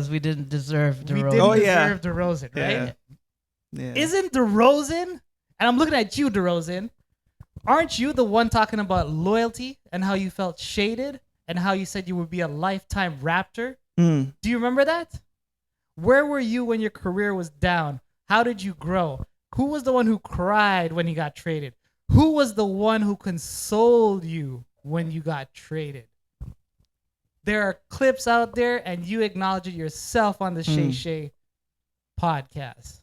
We didn't deserve DeRozan. We didn't deserve DeRozan, right? Yeah. Isn't DeRozan, and I'm looking at you, DeRozan, aren't you the one talking about loyalty and how you felt shaded and how you said you would be a lifetime Raptor? Mm. Do you remember that? Where were you when your career was down? How did you grow? Who was the one who cried when he got traded? Who was the one who consoled you when you got traded? There are clips out there, and you acknowledge it yourself on the Shay Shay podcast.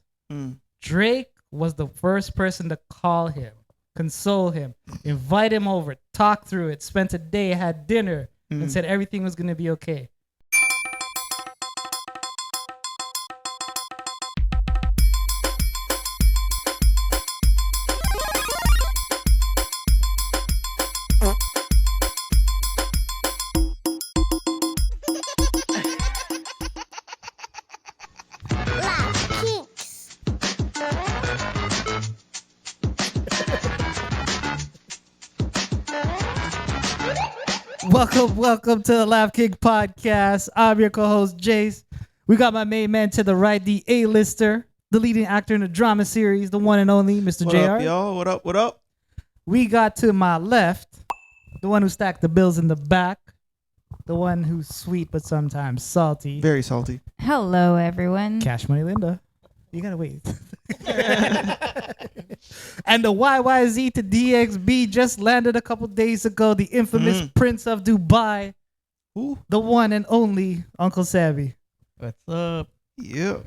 Drake was the first person to call him, console him, invite him over, talk through it, spent a day, had dinner, and said everything was going to be okay. Welcome to the Laugh King podcast. I'm your co-host, Jace. We got my main man to the right, the A-lister, the leading actor in the drama series, the one and only Mr. What JR. up, y'all? What up? What up? We got to my left, the one who stacked the bills in the back, the one who's sweet but sometimes salty. Very salty. Hello, everyone. Cash Money Linda. You gotta wait. And the YYZ to DXB just landed a couple days ago. The infamous Prince of Dubai. Ooh. The one and only Uncle Sammy. What's up? Yeah.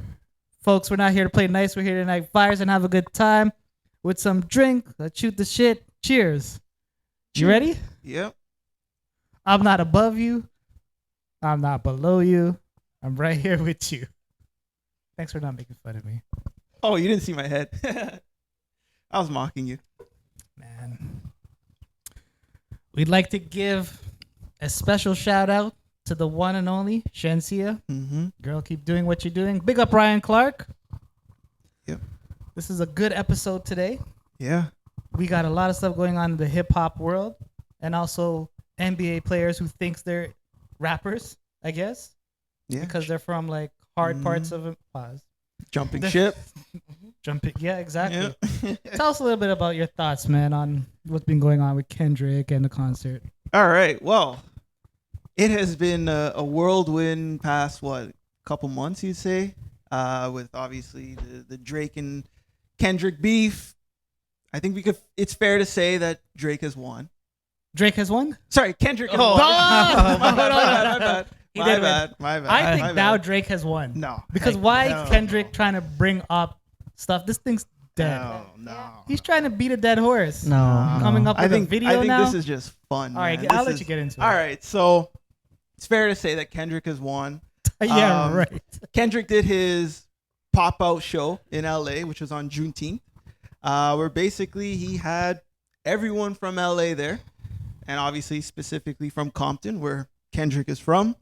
Folks, we're not here to play nice. We're here to night fires and have a good time with some drink. Let's shoot the shit. Cheers. You ready? Yep. I'm not above you. I'm not below you. I'm right here with you. Thanks for not making fun of me. Oh, you didn't see my head. I was mocking you. Man. We'd like to give a special shout out to the one and only Shensia. Girl, keep doing what you're doing. Big up Ryan Clark. Yep. This is a good episode today. Yeah. We got a lot of stuff going on in the hip hop world and also NBA players who thinks they're rappers, I guess. Yeah. Because they're from like hard parts of it. Pause. Jumping ship. Jumping. Yeah, exactly. Yeah. Tell us a little bit about your thoughts, man, on what's been going on with Kendrick and the concert. All right. Well, it has been a whirlwind past, couple months, you'd say, with obviously the Drake and Kendrick beef. I think it's fair to say that Drake has won. Drake has won? Sorry, Kendrick has won. My bad. I think now Drake has won. No. Because Kendrick trying to bring up stuff? This thing's dead. No. He's trying to beat a dead horse. No. Coming up with a video now. I think this is just fun. All right, man. I'll let you get into it. All right, so it's fair to say that Kendrick has won. Yeah, right. Kendrick did his pop-out show in LA, which was on Juneteenth, where basically he had everyone from LA there, and obviously specifically from Compton, where Kendrick is from.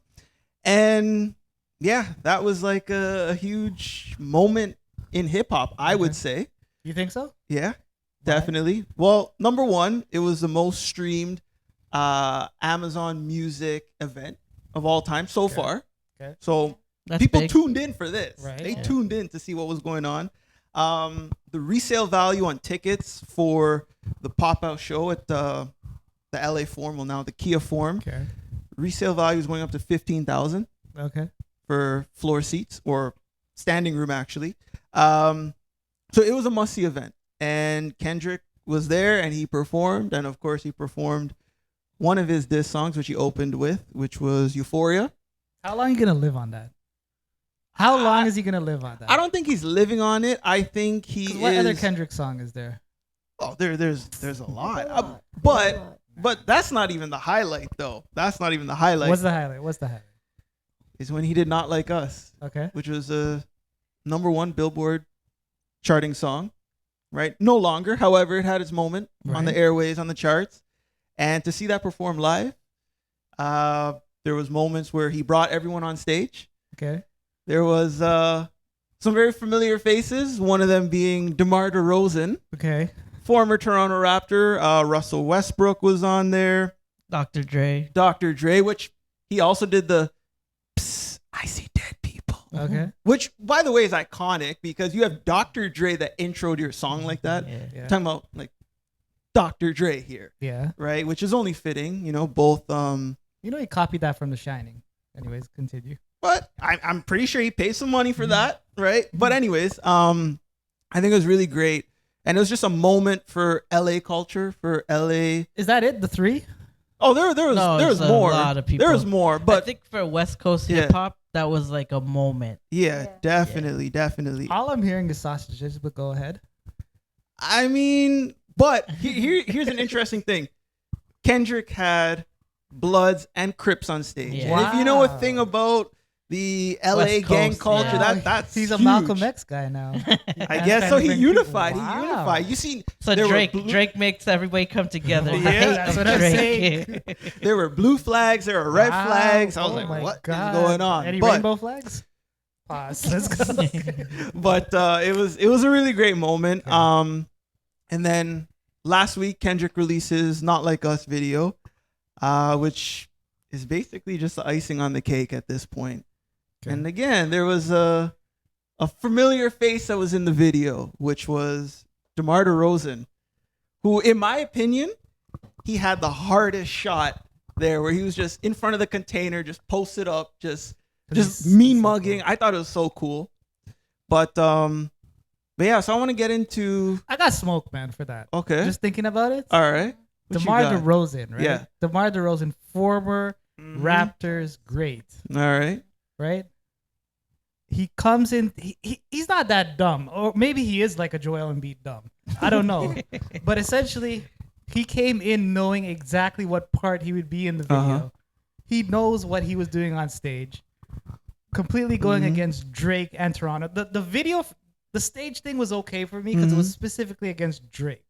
And yeah, that was like a huge moment in hip hop, I would say. You think so? Yeah, definitely. Well, number one, it was the most streamed Amazon Music event of all time so far. Okay. So That's people big. tuned in for this. Right. They tuned in to see what was going on. The resale value on tickets for the pop-out show at the LA Forum, well now the Kia Forum, Okay. resale value is going up to $15,000 Okay. for floor seats or standing room actually. So it was a must-see event, and Kendrick was there and he performed, and of course he performed one of his diss songs, which he opened with, which was Euphoria. How long are you gonna live on that? How long is he gonna live on that? I don't think he's living on it. I think he is. What other Kendrick song is there? Oh, there's a lot. But that's not even the highlight though. That's not even the highlight. What's the highlight? Is when he did Not Like Us, Okay. which was a #1 Billboard charting song, right? No longer. However, it had its moment on the Right. airways, on the charts. And to see that perform live, there was moments where he brought everyone on stage. Okay. There was some very familiar faces, one of them being DeMar DeRozan, Okay. former Toronto Raptor. Russel Westbrook was on there. Dr. Dre. Dr. Dre, which he also did the Psst, I see dead people. Okay. which, by the way, is iconic because you have Dr. Dre that introed your song like that. Yeah. Yeah. Talking about like Dr. Dre here, Yeah. right? Which is only fitting, both. You know, he copied that from The Shining. Anyways, continue. But I'm pretty sure he paid some money for that, right? But anyways, I think it was really great, and it was just a moment for LA culture, for LA. Is that it? The 3? Oh, there was more. A lot of people. There was more, I but think for West Coast Yeah. hip hop, that was like a moment. yeah, definitely. All I'm hearing is sausages, but go ahead. I mean, but here's an interesting thing. Kendrick had Bloods and Crips on stage. Yeah. And if you know a Wow. thing about the LA West gang Coast, culture, yeah. that's He's a huge. Malcolm X guy now. I guess so. He Wow. unified. You see, So there were Drake makes everybody come together. Yeah, right? that's what I'm saying. there were blue flags, there were red Wow. flags. I was Oh like, my what is God. going on? Any But rainbow flags? Pause. Let's go. but it was a really great moment. Okay. And then last week Kendrick releases Not Like Us video, which is basically just the icing on the cake at this point. Okay. And again, there was a familiar face that was in the video, which was DeMar DeRozan, who, in my opinion, he had the hardest shot there, where he was just in front of the container, just posted up, just mean mugging. I thought it was so cool. But yeah, so I want to get into. I got smoke, man, for that. Okay. Just thinking about it. All right. What you DeMar got? DeRozan, right? Yeah. DeMar DeRozan, former Mhm. Raptors great, All right. right? He comes in. He's not that dumb, or maybe he is like a Joel Embiid dumb. I don't know, but essentially, he came in knowing exactly what part he would be in the video. Uh-huh. He knows what he was doing on stage. Completely going Mhm. against Drake and Toronto. The video, the stage thing was okay for me because it was Mhm. specifically against Drake.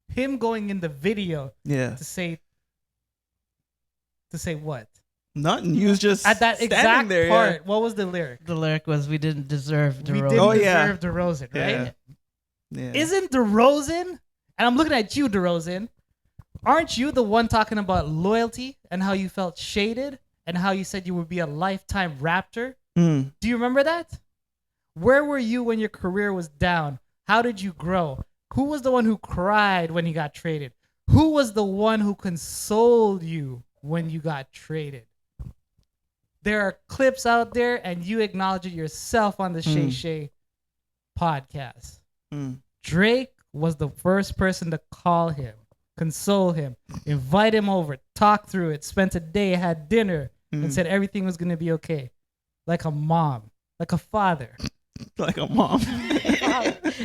Him going in the video Yeah. to say what? Nothing. He was just At that standing exact there, part, yeah. what was the lyric? The lyric was, "We didn't deserve We DeRozan." didn't Oh, yeah. deserve DeRozan, right? Yeah. Isn't DeRozan, and I'm looking at you, DeRozan, aren't you the one talking about loyalty and how you felt shaded and how you said you would be a lifetime Raptor? Mm. Do you remember that? Where were you when your career was down? How did you grow? Who was the one who cried when you got traded? Who was the one who consoled you when you got traded? There are clips out there, and you acknowledge it yourself on the Shay Shay podcast. Mm. Drake was the first person to call him, console him, invite him over, talk through it, spent a day, had dinner, and said everything was going to be okay. Like a mom, like a father. Like a mom.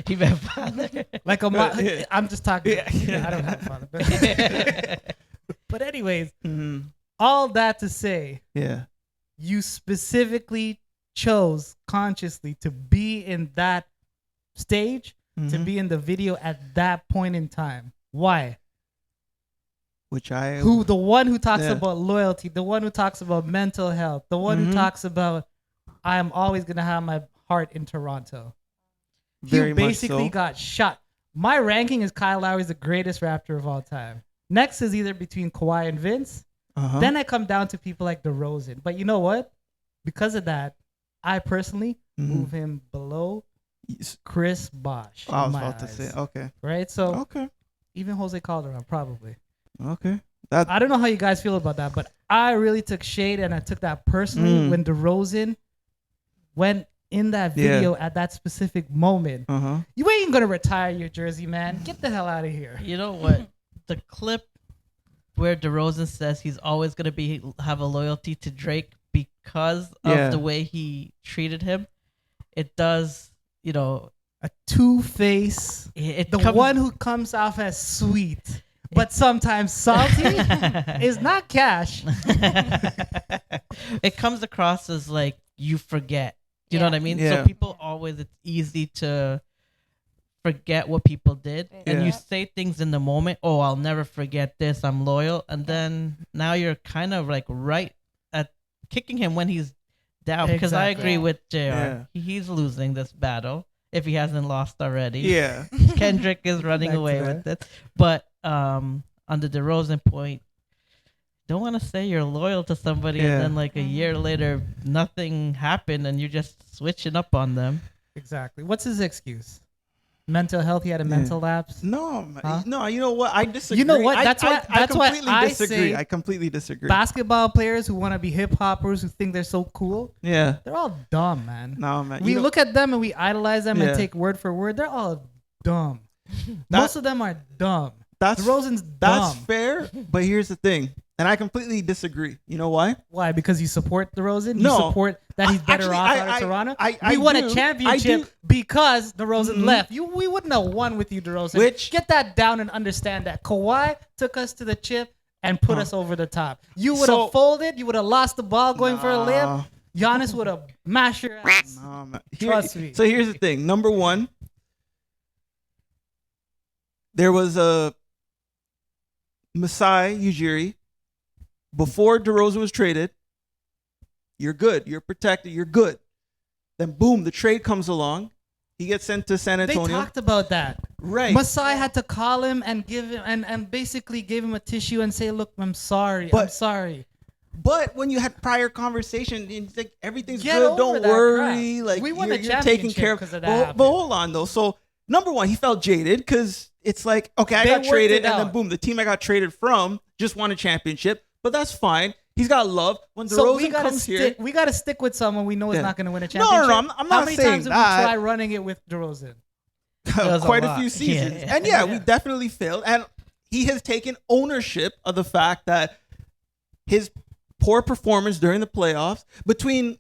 He meant father. Like a mom. Yeah. I'm just talking. Yeah. I don't have a father. But anyways, Mhm. all that to say, Yeah. you specifically chose consciously to be in that stage, to Mhm. be in the video at that point in time. Why? Which I The one who talks Yeah. about loyalty, the one who talks about mental health, the one who Mhm. talks about I am always gonna have my heart in Toronto. very He much basically so. got shot. My ranking is Kyle Lowry's the greatest Raptor of all time. Next is either between Kawhi and Vince. Uh-huh. Then I come down to people like DeRozan. But you know what? Because of that, I personally Mhm. move him below Yes. Chris Bosh. I in was my about to eyes. say. Okay. Right? So Okay. even Jose Calderon, probably. Okay. That. I don't know how you guys feel about that, but I really took shade and I took that personally when DeRozan went in that Yeah. video at that specific moment. Uh-huh. You ain't gonna retire your jersey, man. Get the hell out of here. You know what? The clip where DeRozan says he's always gonna have a loyalty to Drake because of Yeah. the way he treated him. It does, A two-face, it the comes- one who comes off as sweet but sometimes salty is not Cash. It comes across as like you forget. You know what I mean? Yeah. So people always, it's easy to forget what people did. And Yeah. you say things in the moment, oh, I'll never forget this, I'm loyal. And then now you're kind of like right at kicking him when he's down. Because I Exactly. agree with JR. Yeah. He's losing this battle if he hasn't lost already. Yeah. Kendrick is running Back to away that. with it. But on the DeRozan point, don't want to say you're loyal to somebody Yeah. and then like a year later nothing happened and you're just switching up on them. Exactly. What's his excuse? Mental health. He had a mental lapse. No, Huh? no. You know what? I disagree. You know what? I That's why completely I disagree. say I completely disagree. Basketball players who want to be hip hoppers who think they're so cool, Yeah. they're all dumb, man. No, man. We look at them and we idolize them Yeah. and take word for word. They're all dumb. Most of them are dumb. That's DeRozan's that's dumb. fair. But here's the thing, and I completely disagree. You know why? Why? Because you support DeRozan? You No. support that he's better Actually, off out I- of Toronto? I We won do. a I championship do. because DeRozan left. We wouldn't have won with you, DeRozan. Which- Get that down and understand that. Kawhi took us to the chip and put us over the top. You would have So- folded. You would have lost the ball going for a Nah. layup. Giannis would have mashed your ass. No, man. Trust me. So here's the thing. Number one, there was a Masai Ujiri before DeRozan was traded. You're good. You're protected. You're good. Then boom, the trade comes along. He gets sent to San They Antonio. talked about that. Right. Masai had to call him and give him and basically gave him a tissue and say, "Look, I'm sorry. I'm But- sorry." But when you had prior conversation, it's like everything's Get good. over Don't that worry. crap. Like We won you're, a you're taking championship care of. 'cause of that But happened. hold on though. So number one, he felt jaded because it's like, okay, I They got worked traded, it and then out. boom, the team I got traded from just won a championship. But that's fine. He's got love. When So we DeRozan gotta comes stick. here, We gotta stick with someone we know is Yeah. not going to win a No, championship. no, I'm How not many saying times did we that. try running it with DeRozan? was a quite a lot. few seasons. Yeah. And we definitely failed. And he has taken ownership of the fact that his poor performance during the playoffs between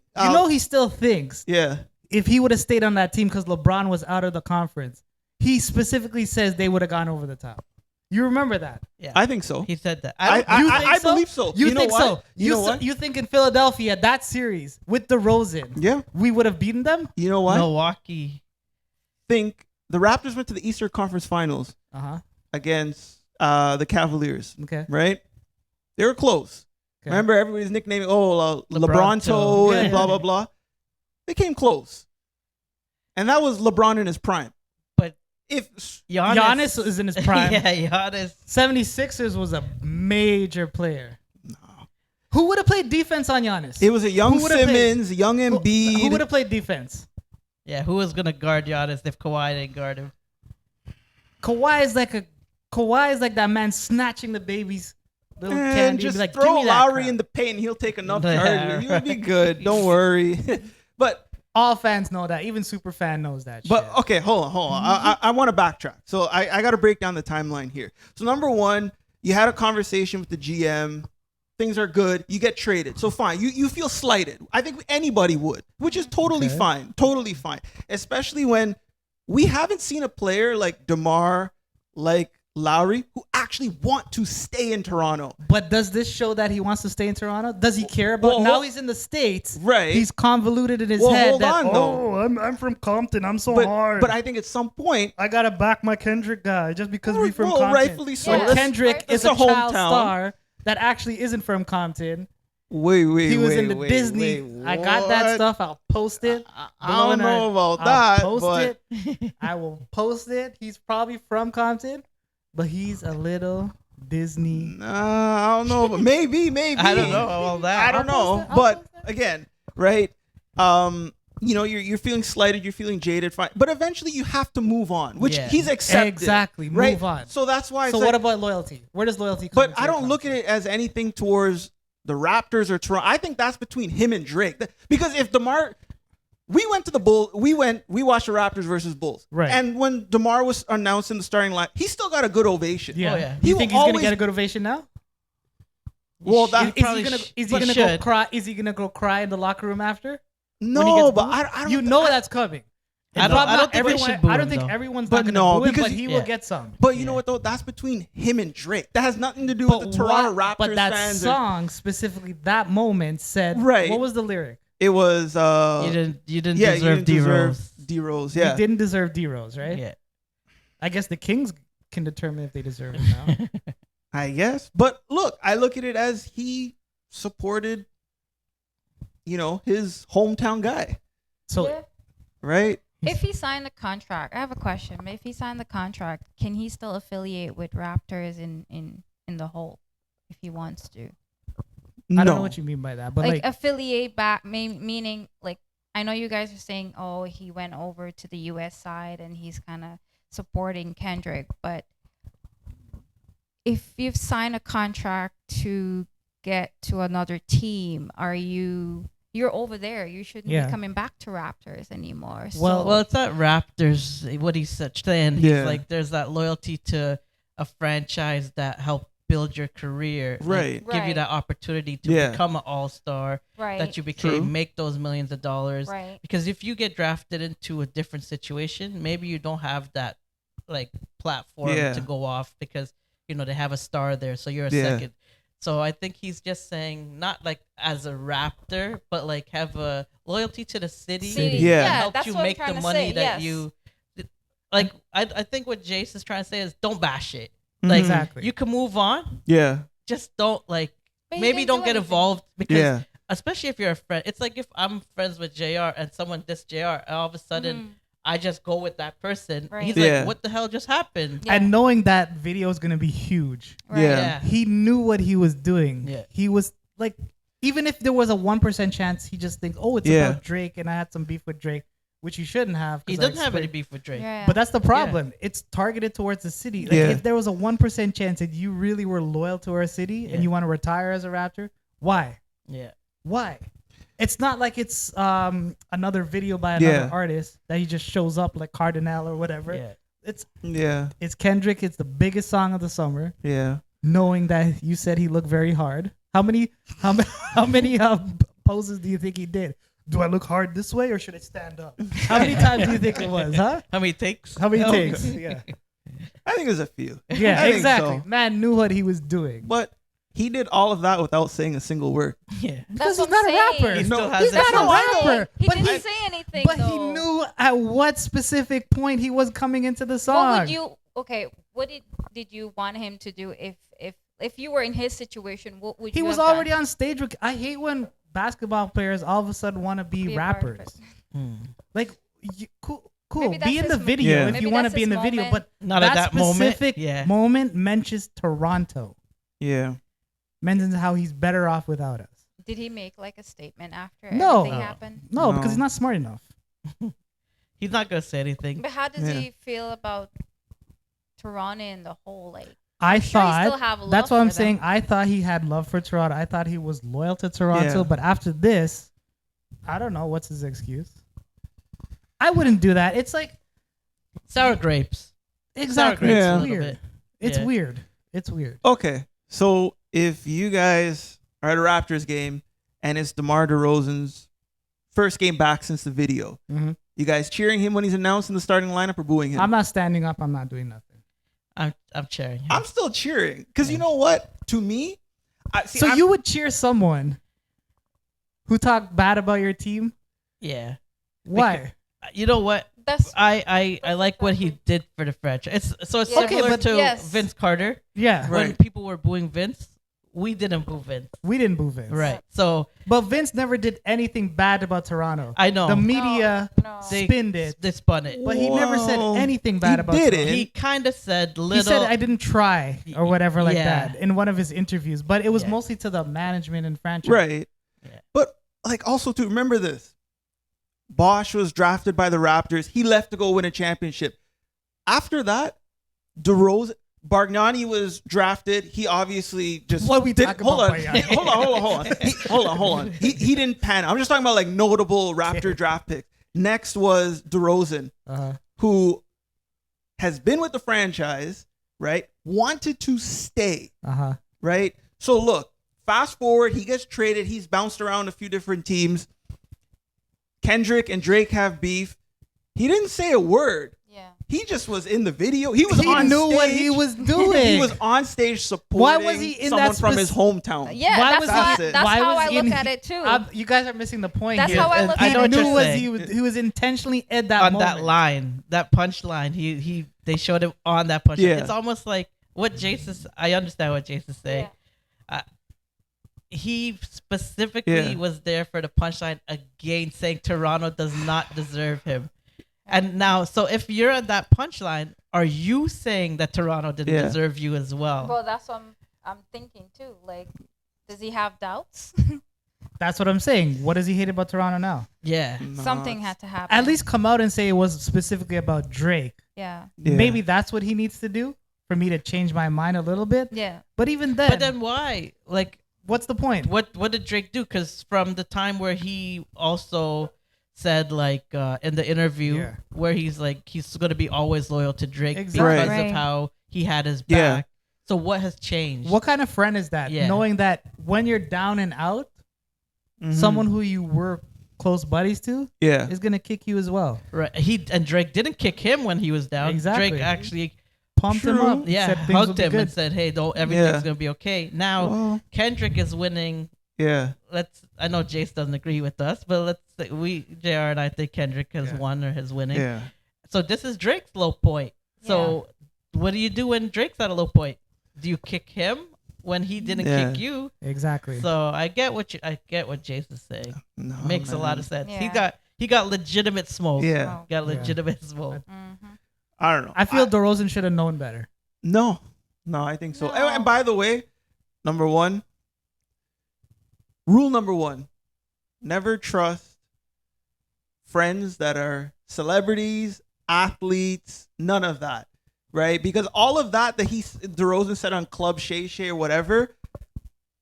He still thinks yeah. if he would have stayed on that team because LeBron was out of the conference, he specifically says they would have gone over the top. You remember that? Yeah. I think so. He said that. I You think I so? believe so. You know think what? so? You know what? You think in Philadelphia that series with DeRozan, Yeah. we would have beaten them? You know what? Milwaukee. Think the Raptors went to the Eastern Conference Finals against the Cavaliers, Okay. right? They were close. Okay. Remember, everybody's nicknaming, LeBron LeBron Toe Toe. and Yeah. blah, blah, blah. They came close. And that was LeBron in his prime. But If Giannis is in his prime. yeah, Giannis. 76ers was a major player. Who would have played defense on Giannis? it was a young Who would've played? Simmons, young Embiid. Who would have played defense? Yeah, who was gonna guard Giannis if Kawhi didn't guard him? Kawhi is like that man snatching the baby's little and candy. just Be like, throw give me that Lowry crap." in the paint and he'll take enough Yeah, charges. You'll be right. good. Don't worry. But All fans know that. Even super fan knows that. But shit. okay, hold on. I want to backtrack. So I got to break down the timeline here. So number one, you had a conversation with the GM. Things are good. You get traded. So fine. You feel slighted. I think anybody would, which is totally Okay. fine. Totally fine. Especially when we haven't seen a player like DeMar, like Lowry, who actually want to stay in Toronto. But does this show that he wants to stay in Toronto? Does he care about? Well, Now hold- he's in the States. Right. He's convoluted in his Well, head. hold that, on, though. I'm from Compton. I'm so But I think at some point, I gotta back my Kendrick guy just because Well, we from well, Compton. rightfully so. But That's- Kendrick that's is a a child hometown. star that actually isn't from Compton. wait, He was in the Disney. I got that what? stuff. I'll post it. I don't know about I'll that, Post but it. I will post it. He's probably from Compton, but he's a little Disney. nah, I don't know, but maybe. I don't know all that. I don't I'll know, post it. but again, right? You're feeling slighted, you're feeling jaded, fine, but eventually you have to move on, which Yeah. he's accepted. Exactly. right? Move on. So that's why. So it's what like- about loyalty? Where does loyalty come But into I your don't look at concept? it as anything towards the Raptors or Toronto. I think that's between him and Drake. Because if DeMar, we went to the Bull, we watched the Raptors versus Bulls, Right. And when DeMar was announced in the starting line, he still got a good ovation. Yeah. Oh, yeah. You He think will he's gonna always- get a good ovation now? Well, He that Is he probably gonna? sh- Is he but gonna go should. cry? Is he gonna go cry in the locker room after? when he no, gets but booed? I don't. You know that's coming. I And don't- probably I don't not think they everyone. should boo I don't him, think though. everyone's But not no, gonna boo him, because but he yeah. will get some. But you know Yeah. what though? That's between him and Drake. That has nothing to do with the Toronto Raptors But that fans. song specifically, that moment said, Right. What was the lyric? It was You didn't yeah, deserve you D didn't Rose. deserve D Rose. Yeah. He didn't deserve D Rose, right? Yeah. I guess the Kings can determine if they deserve it now. I guess. But look, I look at it as he supported, his hometown guy, So Yeah. right? If he signed the contract, I have a question. If he signed the contract, can he still affiliate with Raptors in the whole if he wants to? I don't No. know what you mean by that, but like, like affiliate back, meaning like I know you guys are saying, oh, he went over to the U.S. side and he's kind of supporting Kendrick, but if you've signed a contract to get to another team, you're over there. You shouldn't Yeah. be coming back to Raptors anymore. Well, it's not Raptors. What he's saying, he's Yeah. like, there's that loyalty to a franchise that helped build your career, like, Right. give you Right. that opportunity to Yeah. become an all-star, right. that you became, True. make those millions of dollars. Right. Because if you get drafted into a different situation, maybe you don't have that like platform Yeah. to go off because they have a star there, so you're a Yeah. second. So I think he's just saying, not like as a Raptor, but like have a loyalty to the city. City. Yeah. Yeah, Help that's you what make I'm the trying money to say. that Yes. you like. I think what Jace is trying to say is don't bash it. Mhm. Like Exactly. you can move on, Yeah. just don't like But he maybe didn't don't do get anything. involved because Yeah. especially if you're a friend. It's like if I'm friends with JR and someone diss JR, and all of a sudden Mhm. I just go with that person. Right. He's Yeah. like, what the hell just happened? Yeah. and knowing that video is gonna be huge, Right. Yeah. he knew what he was doing. Yeah. He was like, even if there was a 1% chance, he just thinks, oh, it's Yeah. about Drake, and I had some beef with Drake, which you shouldn't have. 'cause He I doesn't have any explained- beef with Drake. Yeah. But that's the problem. It's targeted towards the city. Like Yeah. if there was a 1% chance that you really were loyal to our city Yeah. and you want to retire as a Raptor, why? Yeah. Why? It's not like it's another video by another Yeah. artist that he just shows up like Cardinal or whatever. Yeah. Yeah. It's Kendrick. It's the biggest song of the summer. Yeah. Knowing that you said he looked very hard. How many poses do you think he did? Do I look hard this way or should I stand up? How many times do you think it was? Huh? How many takes? How many Oh. takes? Yeah. I think there's a few. Yeah, I think exactly. so. Man knew what he was doing. But he did all of that without saying a single word. Yeah. Because That's he's what not I'm a rapper. saying. He No, still has he's that not a sense. rapper. He But didn't he, say anything. but he though. knew at what specific point he was coming into the song. What would you? Okay, what did you want him to do if you were in his situation? What would He you was have already done? on stage with. I hate when basketball players all of a sudden want to be Be a part of rappers. it. Like, cool. Maybe that's Be in his the mo- video Yeah. if Maybe you want to that's be in his the video, moment. but Not at that moment. specific Yeah. moment mentions Toronto. Yeah. Mentions how he's better off without us. Did he make like a statement after No. everything No. happened? No, No. because he's not smart enough. He's not gonna say anything. But how does Yeah. he feel about Toronto in the whole? Like, I I'm sure he still thought have love that's what I'm for them. saying. I thought he had love for Toronto. I thought he was loyal to Toronto. Yeah. But after this, I don't know what's his excuse. I wouldn't do that. It's like Sour grapes. exactly. grapes It's a little weird. bit. It's Yeah. weird. It's weird. Okay. So if you guys are at a Raptors game and it's DeMar DeRozan's first game back since the video, Mhm. you guys cheering him when he's announced in the starting lineup or booing him? I'm not standing up. I'm not doing nothing. I'm cheering him. I'm still cheering because you know what? To me, So you would cheer someone who talked bad about your team? Yeah. Why? You know what? That's I like what he did for the franchise. It's Yeah. similar Okay, but to yes. Vince Carter Yeah, Right. when people were booing Vince. We didn't boo Vince. we didn't boo Vince. Right. So But Vince never did anything bad about Toronto. I know The media no. They- spinned it, they spun it. but he never said Whoa. anything bad He about did Toronto. it. He kind of said little. He said I didn't try or whatever like Yeah. that in one of his interviews, but it was Yeah. mostly to the management and franchise. right. Yeah. But like also to remember this, Bosch was drafted by the Raptors. He left to go win a championship. After that, DeRozan. Bargnani was drafted. He obviously just What we did, talk hold about on, Bargnani? hold on. He didn't pan. I'm just talking about like notable Raptor draft picks. Next was DeRozan, Uh-huh. who has been with the franchise, right? Wanted to stay, Uh-huh. right? So look, fast forward, he gets traded. He's bounced around a few different teams. Kendrick and Drake have beef. He didn't say a word. Yeah. He just was in the video. He was He on knew stage. what he was doing. He was on stage supporting Why was he in someone that from his hometown. Yeah, Why that's was how, he- that's why how was I he look in- at it too. You guys are missing the point That's here. how I look I at know it what He you're knew was saying. he was intentionally at that on moment. that line, that punch line. They showed it on that punch Yeah. line. It's almost like what Jace is. I understand what Jace is saying. He specifically Yeah. was there for the punchline again, saying Toronto does not deserve him. And now, so if you're at that punchline, are you saying that Toronto didn't Yeah. deserve you as well? Well, that's what I'm thinking too. Like, Does he have doubts? That's what I'm saying. What does he hate about Toronto now? Yeah. Something had to happen. At least come out and say it was specifically about Drake. Yeah. Maybe that's what he needs to do for me to change my mind a little bit. Yeah. But even then, But then why? Like, what's the point? what did Drake do? Because from the time where he also said, like, in the interview, where he's like, he's going to be always loyal to Drake because Right. of how he had his Yeah. back. So what has changed? What kind of friend is that? Yeah. Knowing that when you're down and out, someone who you were close buddies to Yeah. is gonna kick you as well. Right. And Drake didn't kick him when he was down. Exactly. Drake actually Pumped him True. up. yeah, said things would hugged be him good. and said, "Hey, don't everything's Yeah. gonna be okay." Now Well, Kendrick is winning. yeah. I know Jace doesn't agree with us, but let's say JR and I think Kendrick has won or has winning. Yeah. So this is Drake's low point. So what do you do when Drake's at a low point? Do you kick him when he didn't Yeah. kick you? Exactly. So I get what Jace is saying. No, Makes a lot man. of sense. Yeah. He got legitimate smoke. Yeah. Oh. Got legitimate smoke. I don't know. I feel DeRozan should have known better. No, I think so. No. And by the way, rule number one, never trust friends that are celebrities, athletes, none of that, right? Because all of that DeRozan said on Club Shay Shay or whatever,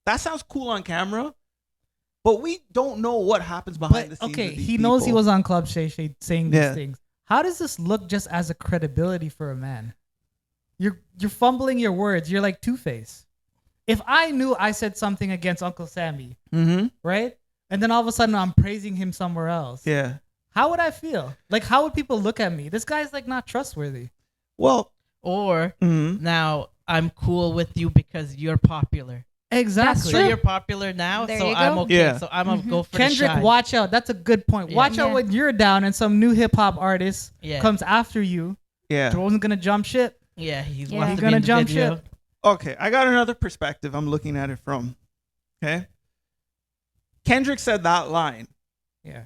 that sounds cool on camera, but we don't know what happens behind the But scenes. okay, with these he knows he people. was on Club Shay Shay saying these Yeah. things. How does this look just as a credibility for a man? You're fumbling your words. You're like Two-Face. If I knew I said something against Uncle Sammy, right? And then all of a sudden I'm praising him somewhere else. Yeah. How would I feel? Like, how would people look at me? This guy's like not trustworthy. Well, Or now I'm cool with you because you're popular. Exactly. So you're popular now, There so you I'm go. okay. Yeah. So I'm gonna go for Kendrick, the shine. watch out. That's a good point. Yeah. Watch out Yeah. when you're down and some new hip hop artist Yeah. comes after you. yeah. DeRozan's gonna jump ship. Yeah, he Yeah. wants He's to gonna be in the jump video. ship. Okay, I got another perspective I'm looking at it from. Okay. Kendrick said that line. Yeah.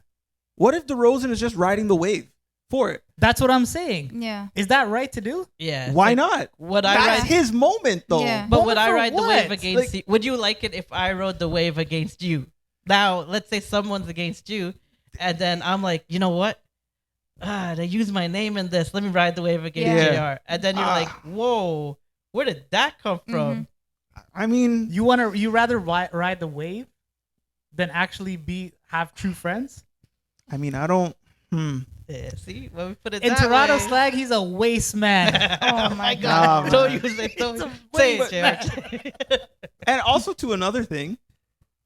What if DeRozan is just riding the wave for it? That's what I'm saying. Yeah. Is that right to do? Yeah. Why like, not? Would I That's ride? his moment, though. Yeah. But would Moment I for ride the wave what? against Like- you? Would you like it if I rode the wave against you? Now, let's say someone's against you, and then I'm like, you know what? They use my name in this. Let me ride the wave against Yeah. JR. And then you're like, whoa, where did that come from? I mean, You rather ride the wave than actually have true friends? I don't. Yeah, see, when we put it In that Toronto way. slang, he's a waste man. Oh my God. God! Don't use it. Don't say it, JR. And also to another thing,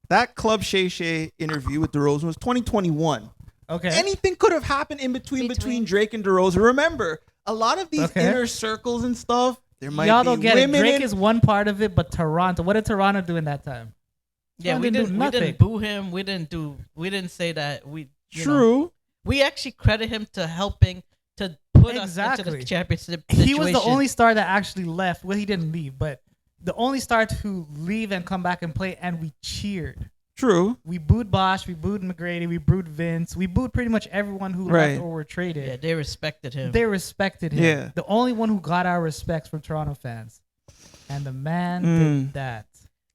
that Club Shay Shay interview with DeRozan was 2021. Okay. Anything could have happened in between Drake and DeRozan. Remember, a lot of these Okay. inner circles and stuff. There might Y'all be don't get it. women Drake in- is one part of it, but Toronto. What did Toronto do in that time? Yeah, Toronto we do didn't nothing. boo him. We didn't say that. You know, True. we actually credit him to helping to put us into Exactly. the championship He was the situation. only star that actually left. Well, he didn't leave, but the only star to leave and come back and play, and we cheered. True. We booed Bosch, we booed McGrady, we booed Vince, we booed pretty much everyone who Right. left or were traded. Yeah, they respected him. They respected him. Yeah. The only one who got our respects from Toronto fans. And the man did that.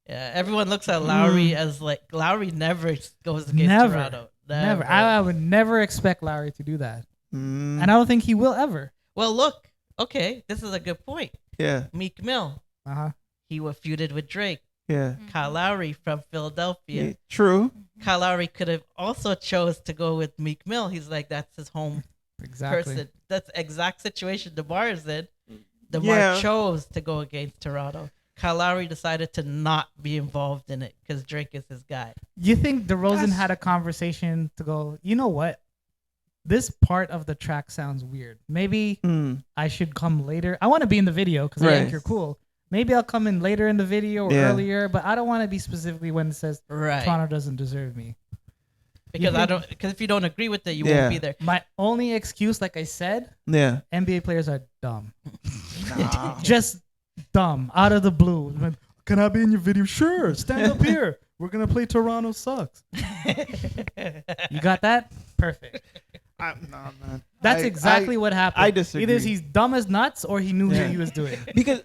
Yeah, everyone looks at Lowry as like Lowry never goes against Never. Toronto. Never. I would never expect Lowry to do that. Mm, And I don't think he will ever. Well, look. Okay, this is a good point. yeah. Meek Mill, Uh-huh. he was feuded with Drake. Yeah. Kyle Lowry from Philadelphia. Yeah, true. Kyle Lowry could have also chose to go with Meek Mill. He's like, that's his home Exactly. person. That's the exact situation DeMar is in. DeMar Yeah. chose to go against Toronto. Kyle Lowry decided to not be involved in it because Drake is his guy. You think DeRozan That's- had a conversation to go, you know what? This part of the track sounds weird. Maybe I should come later. I want to be in the video because I think Right. you're cool. Maybe I'll come in later in the video or Yeah. earlier, but I don't want to be specifically when it says Right. Toronto doesn't deserve me. Because if you don't agree with it, you Yeah. won't be there. My only excuse, like I said, Yeah. NBA players are dumb. Nah. Just dumb, out of the blue. Can I be in your video? Sure, stand up here. We're going to play Toronto Sucks. You got that? Perfect. Nah, man. That's exactly what happened. I disagree. Either he's dumb as nuts or he knew Yeah. what he was doing. Because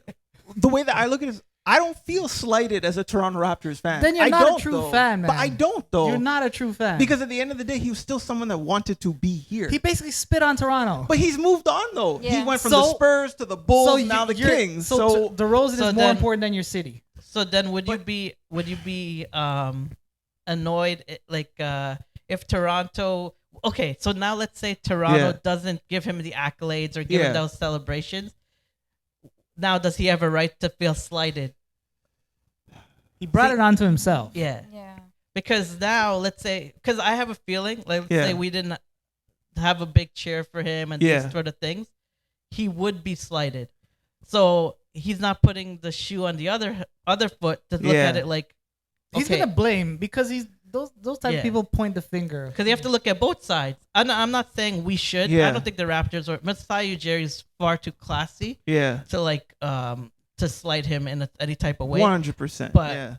the way that I look at it is I don't feel slighted as a Toronto Raptors fan. Then you're I not don't, a true though. fan, man. But I don't, though. You're not a true fan. Because at the end of the day, he was still someone that wanted to be here. he basically spit on Toronto. But he's moved on, though. Yeah. He went from So- the Spurs to the Bulls, you- now the you're- Kings. So, So, DeRozan So is more then- important than your city. So then, would you be annoyed if Toronto? Okay, so now let's say Toronto Yeah. doesn't give him the accolades or give Yeah. him those celebrations. Now, does he have a right to feel slighted? He brought it onto himself. Yeah, Yeah. because now let's say, because I have a feeling, like let's Yeah. say we didn't have a big cheer for him and Yeah. these sort of things, he would be slighted. So he's not putting the shoe on the other foot to look Yeah. at it like, He's okay, gonna blame because he's those type Yeah. of people point the finger. because you have to look at both sides. I'm not saying we should. Yeah. I don't think the Raptors or Masai Ujiri is far too classy yeah. to slight him in any type of way. 100%. But- yeah.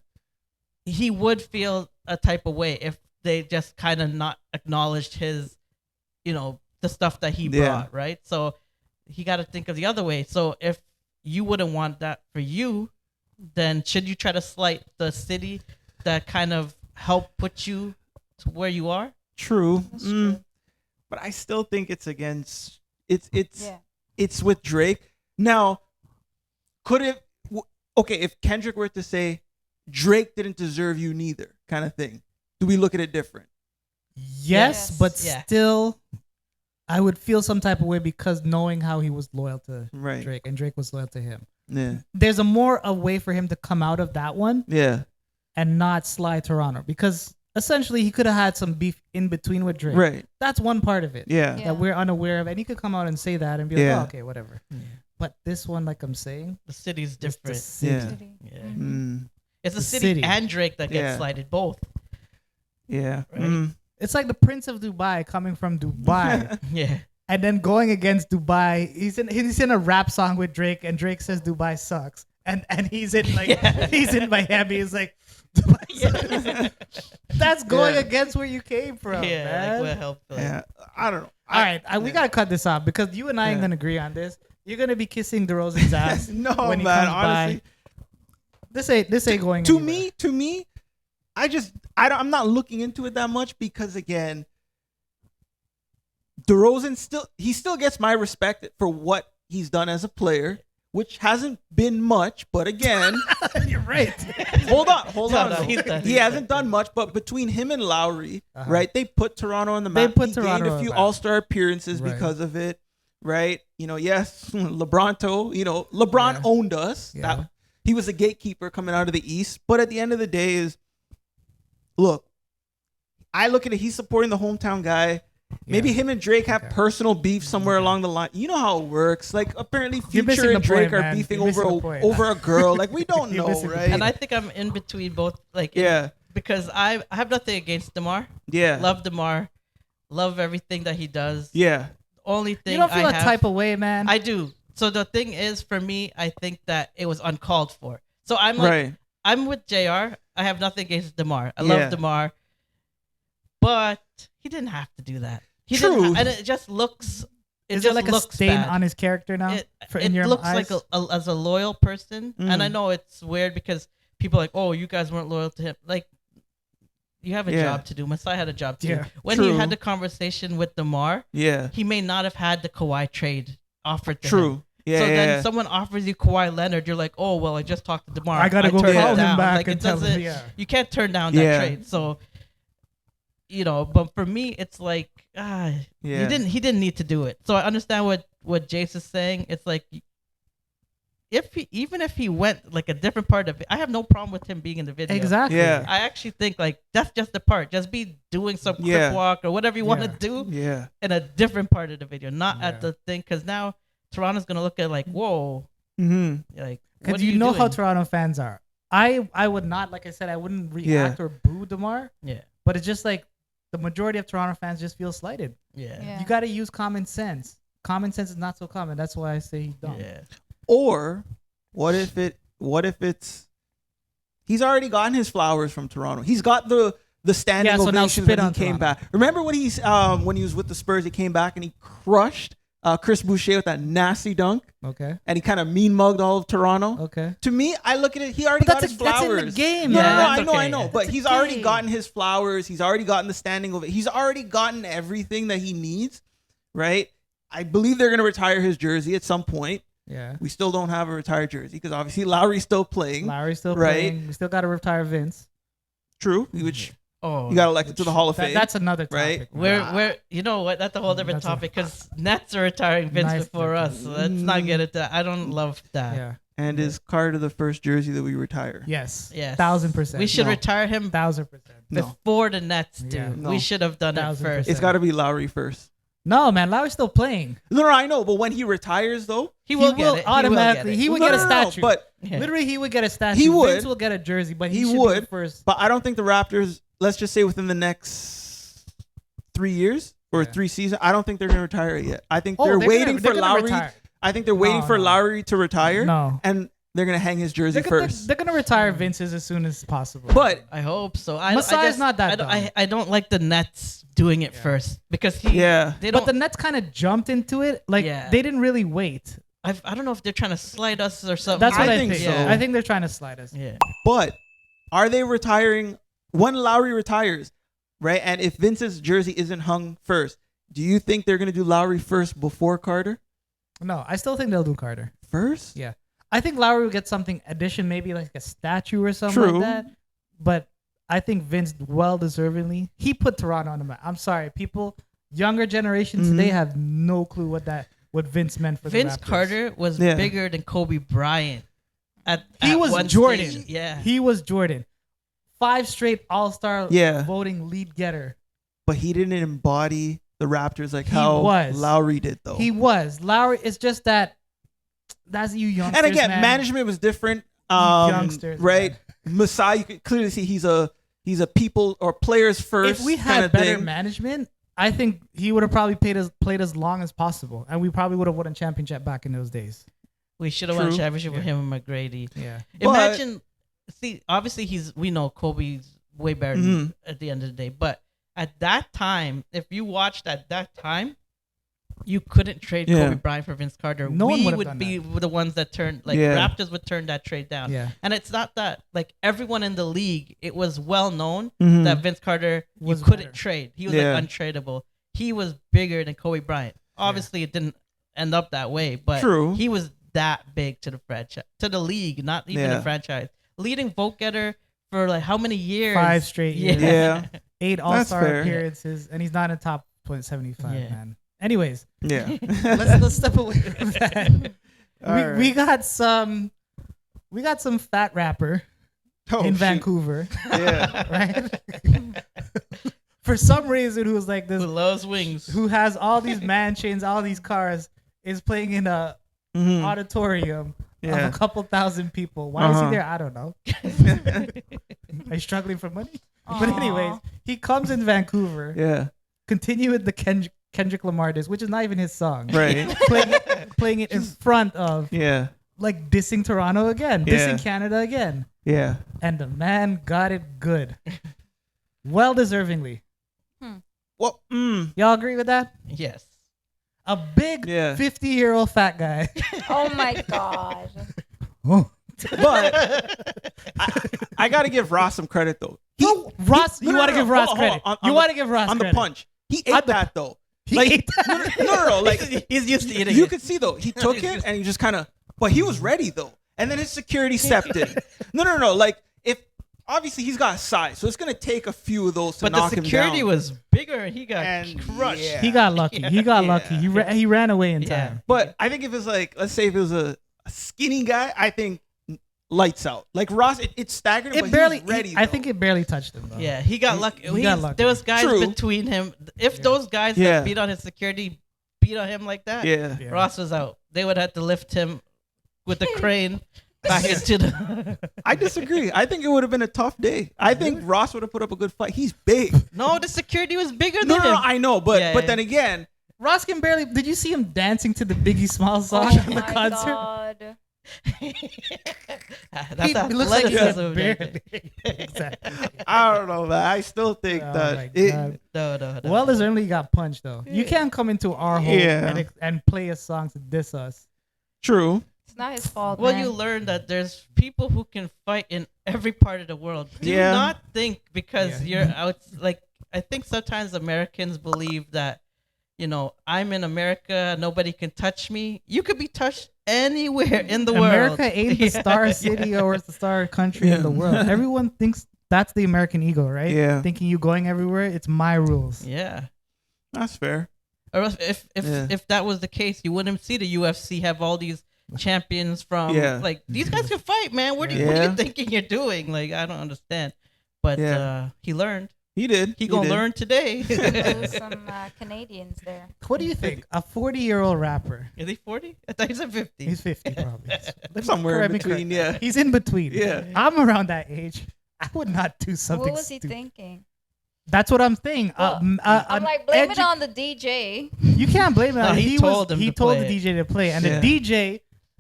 He would feel a type of way if they just kind of not acknowledged his, the stuff that he Yeah. brought, right? So he got to think of the other way. So if you wouldn't want that for you, then should you try to slight the city that kind of helped put you to where you are? True. That's true. But I still think it's against Yeah. it's with Drake. Now, if Kendrick were to say Drake didn't deserve you neither, kind of thing, do we look at it different? Yes, Yes. but Yeah. still, I would feel some type of way because knowing how he was loyal to Right. Drake and Drake was loyal to him. Yeah. There's a way for him to come out of that one Yeah. and not slide Toronto because essentially he could have had some beef in between with Drake. Right. That's one part of it Yeah. Yeah. that we're unaware of, and he could come out and say that and be Yeah. like, "Oh, okay, whatever." But this one, like I'm saying, The city's is the different. city. Yeah. City. Yeah. Mhm. Mm. It's the The city, city. and Drake that gets Yeah. slighted both. Yeah. Right. Mm. It's like the Prince of Dubai coming from Dubai Yeah. and then going against Dubai. He's in a rap song with Drake, and Drake says Dubai sucks, and he's in Yeah. he's in Miami. He's like, Dubai sucks. That's going Yeah. against where you came from, Yeah. man. Like what helped? Yeah. I don't know. All right, we gotta cut this off because you and I ain't Yeah. gonna agree on this. You're gonna be kissing DeRozan's ass No, when he man. comes Honestly, by. This ain't going to anywhere. me, I'm not looking into it that much because again, DeRozan still gets my respect for what he's done as a player, which hasn't been much. But again, You're right. hold on. No, he's done. He hasn't done much, but between him and Lowry, Uh-huh. right? They put Toronto on the They map. put He Toronto gained on a few the map. All-Star appearances Right. because of it, right? Yes, LeBron Yeah. owned us. Yeah. He was a gatekeeper coming out of the East, but at the end of the day, look, I look at it. He's supporting the hometown guy. Maybe Yeah. him and Drake have Okay. personal beef somewhere along the line. You know how it works. Like apparently, You're missing Future and the Drake point, are man. beefing You're missing the point. over a girl. Like we don't You're know, missing the right? And I think I'm in between both. Yeah, Because I have nothing against DeMar. yeah, Love DeMar. Love everything that he does. yeah, Only thing You don't feel I a have, type of way, man. I do. So the thing is, for me, I think that it was uncalled for. So I'm like, right. I'm with JR. I have nothing against DeMar. I Yeah. love DeMar. But he didn't have to do that. He True. didn't and it just looks. It Is just there like a looks stain bad. on his character now? It, in it your looks eyes? like as a loyal person, and I Mm. know it's weird because people are like, oh, you guys weren't loyal to him. Like, you have a Yeah. job to do. Masai had a job to do. Yeah. When he True. had the conversation with DeMar, Yeah, he may not have had the Kawhi trade offered to him. true. Yeah, So yeah, then yeah. someone offers you Kawhi Leonard, you're like, oh well, I just talked to DeMar. I gotta go turned call it him down. back Like, and it tell him. doesn't- Yeah. You can't turn down that Yeah. trade. So, but for me, it's like Yeah. he didn't need to do it. So I understand what Jace is saying. It's like even if he went like a different part of it, I have no problem with him being in the video. Exactly. Yeah. I actually think like that's just the part. Just be doing some Yeah. crip walk or whatever you want to Yeah. do Yeah, in a different part of the video, not Yeah. at the thing. Because now Toronto's gonna look at like, whoa, mm-hmm. like what Because are you know how doing? Toronto fans are. I would not, like I said, I wouldn't react or boo DeMar, Yeah, but it's just like the majority of Toronto fans just feel slighted. yeah, Yeah. You got to use common sense. Common sense is not so common. That's why I say he's dumb. yeah. Or what if it's he's already gotten his flowers from Toronto. He's got the standing Yeah, so now ovations spit when he on came Toronto. back. Remember when he was with the Spurs, he came back and he crushed Chris Boucher with that nasty dunk, Okay. and he kind of mean mugged all of Toronto. Okay. To me, I look at it. He already But got his that's flowers. in the game. No, Yeah, no, that's I know, okay. I know. But That's he's a already game. gotten his flowers. He's already gotten the standing ovation. He's already gotten everything that he needs, right? I believe they're gonna retire his jersey at some point. Yeah. We still don't have a retired jersey because obviously Lowry's still playing. Lowry's still Right. playing. We still got to retire Vince. True, which Oh, you got elected to the Hall of Fame. That's another topic. right? we're you know what? That's a whole different That's a- topic because Nets are retiring Vince Nice before topic. us. So let's not get into that. I don't love that. Yeah. And is Carter the first jersey that we retire? Yes. Yes. 1000%. We should No. retire him 1000%. No. before the Nets do. Yeah. No. We should have done it 1000%. first. It's got to be Lowry first. No, man. Lowry's still playing. No, I know, but when he retires, though, He will get it. automatically. He would get a statue. But Yeah. Literally, he would get a statue. He would. Vince will get a jersey, but he He should would. be first. But I don't think the Raptors, let's just say within the next 3 years or Yeah. 3 seasons, I don't think they're going to retire it yet. I think Oh, they're they're waiting gonna- for they're gonna Lowry. retire. I think they're waiting No, for no. Lowry to retire. No. And they're going to hang his jersey first. They're gonna retire Vince's as soon as possible. But I hope so. I Masai's just, not that I don't, dumb. I don't like the Nets doing it Yeah. first because he. yeah. They don't. but the Nets kind of jumped into it. Like Yeah. they didn't really wait. I don't know if they're trying to slide us or something. That's what I I, think think. so. Yeah. I think they're trying to slide us. Yeah. But are they retiring when Lowry retires, right? And if Vince's jersey isn't hung first, do you think they're going to do Lowry first before Carter? No, I still think they'll do Carter. First? Yeah. I think Lowry will get something addition, maybe like a statue or something True. like that. But I think Vince, well deservingly, he put Toronto on the map. I'm sorry, people, younger generation today have no clue what Vince meant for Vince the Raptors. Carter was Yeah. bigger than Kobe Bryant. He At was one Jordan. stage. Yeah. He was Jordan. 5 straight All-Star Yeah. voting lead getter. But he didn't embody the Raptors like He how was. Lowry did, though. He was. Lowry, it's just that's you youngsters, and again, man. management was different. Youngsters, right? Masai, you could clearly see he's a people or players first. If we kind had of better thing. management, I think he would have probably played as long as possible, and we probably would have won a championship back in those days. We should have won a True. championship with Yeah. him and McGrady. Yeah. But- Imagine, see, obviously we know Kobe's way better Mhm. at the end of the day, but at that time, if you watched at that time, you couldn't trade Yeah. Kobe Bryant for Vince Carter. No one we would've would done be the ones that turned, like Yeah. Raptors would turn that trade down. Yeah. And it's not that, like everyone in the league, it was well known Mhm. that Vince Carter Was you couldn't better. trade. He was Yeah. like untradeable. He was bigger than Kobe Bryant. Obviously, it didn't end up that way, but True. he was that big to the franchise, to the league, not even Yeah. the franchise. Leading vote getter for like how many years? 5 straight years. Yeah. 8 That's All-Star fair. appearances, and he's not in top 75, Yeah. man. Anyways, Yeah. let's step away from that. All we right. got some fat rapper Oh, in shoot. Vancouver, Yeah. right? For some reason, who was like this, Who loves wings? who has all these mansions, all these cars, is playing in a Mhm. auditorium Yeah. of a couple thousand people. Why is Uh-huh. he there? I don't know. Are you struggling for money? But Aw. anyways, he comes in Vancouver, Yeah. continue with the Kendrick Lamar diss, which is not even his song. Right. playing it in front of, Yeah. like, dissing Toronto again, Yeah. dissing Canada again. Yeah. And the man got it good. Well deservingly. Well, Y'all agree with that? Yes. A big Yeah. 50-year-old fat guy. Oh my god. but I got to give Ross some credit though. Ross, you want to give Ross hold credit. on, You want to give Ross on the credit. punch. He On ate the- that though. He Like, ate that. No. Like He's used to eating you it. could see though, he took it and he just kind of, but he was ready though. And then his security stepped in. No. Like if obviously he's got size, so it's gonna take a few of those to But the knock him down. security was bigger and he got And crushed. yeah. He got lucky. He got Yeah. lucky. He ran away in Yeah. time. But I think if it's like, let's say if it was a skinny guy, I think lights out. Like Ross, it staggered him, but It barely. he was ready. I though. think it barely touched him. Though. Yeah, he got lucky. he got lucky. There was guys True. between him. If Yeah. those guys Yeah. that beat on his security beat on him like that, Yeah. Yeah. Ross was out. They would have to lift him with the crane back into the. I disagree. I think it would have been a tough day. I think Ross would have put up a good fight. He's big. No, the security was bigger No, than him. I know, but Yeah, but yeah. then again, Ross can barely. Did you see him dancing to the Biggie Smalls Oh song at the my concert? god. That's He looks like he said athleticism. barely. Exactly. I don't know, man. I still think Oh my that it, God. No. Well, there's only got punched though. You can't come into our home Yeah. and play a song to diss us. true. It's not his fault. Well, man. you learn that there's people who can fight in every part of the world. Do Yeah. not think because Yeah. you're out. Like, I think sometimes Americans believe that, I'm in America, nobody can touch me. You could be touched anywhere in the world. America ain't the Yeah, star yeah. city or the star country in the Yeah. world. Everyone thinks that's the American ego, right? Yeah. Thinking you going everywhere, it's my rules. Yeah. That's fair. Or else if Yeah. if that was the case, you wouldn't see the UFC have all these champions from Yeah. like these guys can fight, man. What are you Yeah. thinking you're doing? Like, I don't understand. But Yeah. he learned. He did. He gonna did. learn today. Lose some Canadians there. What do you think? A 40-year-old rapper. Is he 40? I thought he said 50. He's 50 probably. Let me Somewhere in correct me, between, correct. yeah. He's in between. Yeah. I'm around that age. I would not do something What was he stupid. thinking? That's what I'm saying. Well, I'm an like, blame it edu- on the DJ. You can't blame it No, on he told him He to told play the DJ to play, and Yeah. the DJ,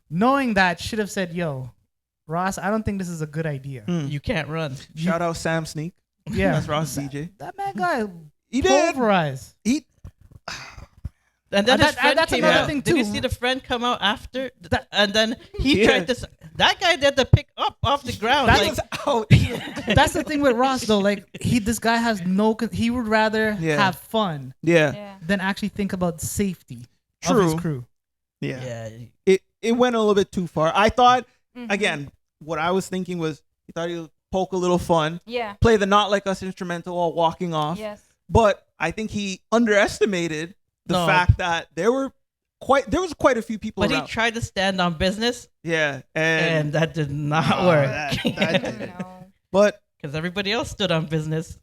knowing that, should have said, "Yo, Ross, I don't think this is a good idea." Mm. You can't run. Shout out Sam Sneak. Yeah, That's Ross DJ. That man got He did. pulverized. He And then his friend that's came another out. thing, Did you too. see the friend come out after? That- And then he Yeah. tried to. That guy did the pick up off the ground. That like, was out. That's the thing with Ross though. Like this guy has he would rather Yeah. have fun Yeah. Yeah. than actually think about safety of True. his crew. Yeah. yeah. It went a little bit too far. I thought Mhm. again, what I was thinking was he thought he would poke a little fun, Yeah. play the Not Like Us instrumental while walking off. Yes. But I think he underestimated the No. fact that there was quite a few people But he around. tried to stand on business, Yeah. and that did not No, work. that didn't. No. But Because everybody else stood on business.